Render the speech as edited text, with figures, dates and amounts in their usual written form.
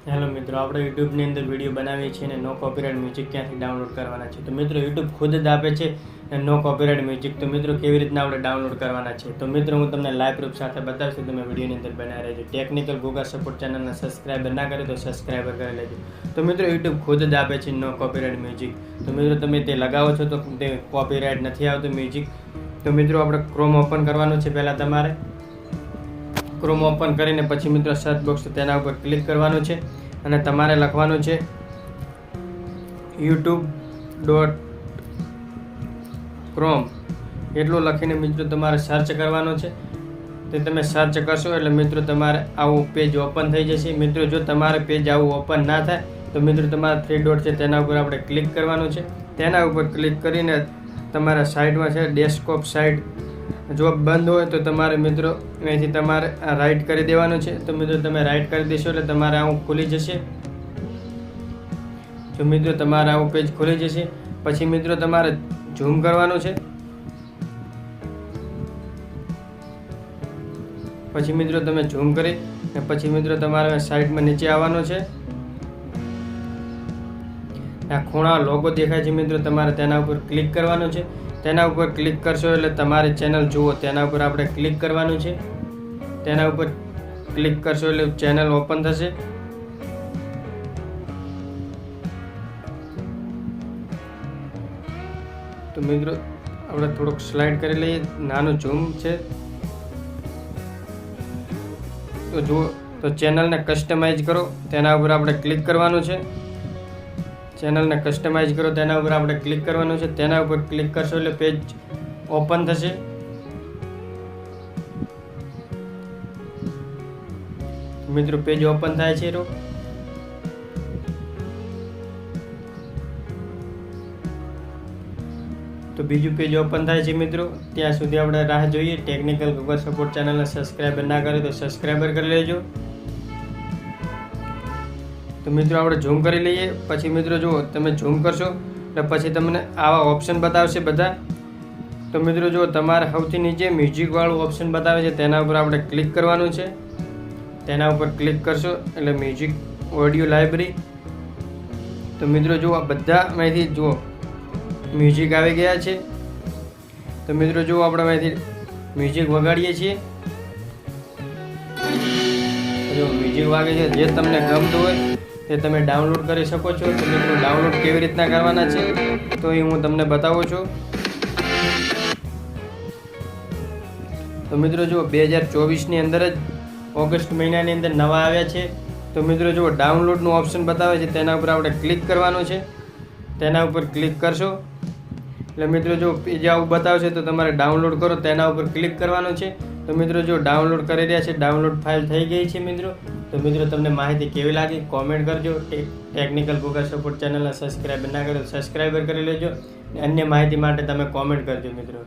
Hello મિત્રો, આપણે યુટ્યુબની અંદર વિડીયો બનાવીએ છીએ અને નો કોપીરાઇટ મ્યુઝિક ક્યાંથી ડાઉનલોડ કરવાના છે. તો મિત્રો યુટ્યુબ ખુદ જ આપે છે નો કોપીરાઇટ મ્યુઝિક. તો મિત્રો કેવી રીતના આપણે ડાઉનલોડ કરવાના છે તો મિત્રો હું તમને લાઈવ પ્રૂફ સાથે બતાવીશ. તમે વિડીયોની અંદર બનાવી રહેજો. ટેકનિકલ ગૂગલ સપોર્ટ ચેનલને સબસ્ક્રાઈબર ના કરે તો સબસ્ક્રાઈબર કરી લેજો. તો મિત્રો યુટ્યુબ ખુદ જ આપે છે નો કોપીરાઇટ મ્યુઝિક. તો મિત્રો તમે તે લગાવો છો તો તે કોપીરાઇટ નથી આવતું મ્યુઝિક. તો મિત્રો આપણે ક્રોમ ઓપન કરવાનું છે. પહેલાં તમારે ક્રોમ ઓપન કરીને પછી મિત્રો સર્ચ બોક્સ તેના ઉપર ક્લિક કરવાનું છે અને તમારે લખવાનું છે youtube.com એટલું લખીને મિત્રો તમારે સર્ચ કરવાનું છે. તે તમે સર્ચ કરશો એટલે મિત્રો તમારે આવું પેજ ઓપન થઈ જશે. મિત્રો જો તમારે પેજ આવું ઓપન ના થાય તો મિત્રો તમારા 3 ડોટ છે તેના ઉપર આપણે ક્લિક કરવાનું છે. તેના ઉપર ક્લિક કરીને તમારા સાઈડમાં છે ડેસ્કટોપ સાઈડ જો બંધ હોય તો તમારે મિત્રો અહીંથી તમારે રાઈટ કરી દેવાનું છે. તો મિત્રો તમે રાઈટ કરી દેશો એટલે તમારે આવું ખુલી જશે. જો મિત્રો તમારે આવું પેજ ખુલી જશે પછી મિત્રો તમારે ઝૂમ કરવાનું છે. પછી મિત્રો તમે ઝૂમ કરી અને પછી મિત્રો તમારે સાઈડમાં નીચે આવવાનું છે. આ ખૂણા લોગો દેખાય છે મિત્રો, તમારે તેના ઉપર ક્લિક કરવાનું છે. તેના ઉપર ક્લિક કરશો એટલે તમારી ચેનલ જુઓ તેના ઉપર આપણે ક્લિક કરવાનું છે. તેના ઉપર ક્લિક કરશો એટલે ચેનલ ઓપન થશે. તો મિત્રો આપણે થોડુંક સ્લાઇડ કરી લઈએ. નાનું ઝૂમ છે તો જુઓ. તો ચેનલને કસ્ટમાઇઝ કરો તેના ઉપર આપણે ક્લિક કરવાનું છે. ચેનલને કસ્ટમાઇઝ કરો તેના ઉપર આપણે ક્લિક કરવાનું છે. તેના ઉપર ક્લિક કરશો એટલે પેજ ઓપન થશે. મિત્રો પેજ ઓપન થાય છે તો બીજું પેજ ઓપન થાય છે મિત્રો. ત્યાં સુધી આપણે રાહ જોઈએ. ટેકનિકલ ગૂગલ સપોર્ટ ચેનલને સબસ્ક્રાઈબર ના કરે તો સબસ્ક્રાઈબર કરી લેજો. તો મિત્રો આપણે ઝૂમ કરી લઈએ. પછી મિત્રો જુઓ તમે ઝૂમ કરશો એટલે પછી તમને આવા ઓપ્શન બતાવશે બધા. તો મિત્રો જુઓ તમારે સૌથી નીચે મ્યુઝિકવાળું ઓપ્શન બતાવે છે તેના ઉપર આપણે ક્લિક કરવાનું છે. તેના ઉપર ક્લિક કરશો એટલે મ્યુઝિક ઓડિયો લાઇબ્રેરી. તો મિત્રો જુઓ બધામાંથી જુઓ મ્યુઝિક આવી ગયા છે. તો મિત્રો જુઓ આપણે અહીંથી મ્યુઝિક વગાડીએ છીએ. જો મ્યુઝિક વાગે છે જે તમને ગમતું હોય તે તમે ડાઉનલોડ કરી શકો છો. તો મિત્રો ડાઉનલોડ કેવી રીતના કરવાના છે તો એ હું તમને બતાવું છું. તો મિત્રો જુઓ 2024ની અંદર જ ઓગસ્ટ મહિનાની અંદર નવા આવ્યા છે. તો મિત્રો જુઓ ડાઉનલોડનું ઓપ્શન બતાવે છે તેના ઉપર આપણે ક્લિક કરવાનું છે. તેના ઉપર ક્લિક કરશો એટલે મિત્રો જો પેજ આવું બતાવશે તો તમારે ડાઉનલોડ કરો તેના ઉપર ક્લિક કરવાનું છે. તો મિત્રો જો ડાઉનલોડ કરી રહ્યા છે, ડાઉનલોડ ફાઇલ થઈ ગઈ છે મિત્રો. તો મિત્રો તમને માહિતી કેવી લાગી કોમેન્ટ કરજો. ટેકનિકલ ગૂગલ સપોર્ટ ચેનલને સબસ્ક્રાઈબર ના કરો તો સબસ્ક્રાઈબર કરી લેજો. અન્ય માહિતી માટે તમે કોમેન્ટ કરજો મિત્રો.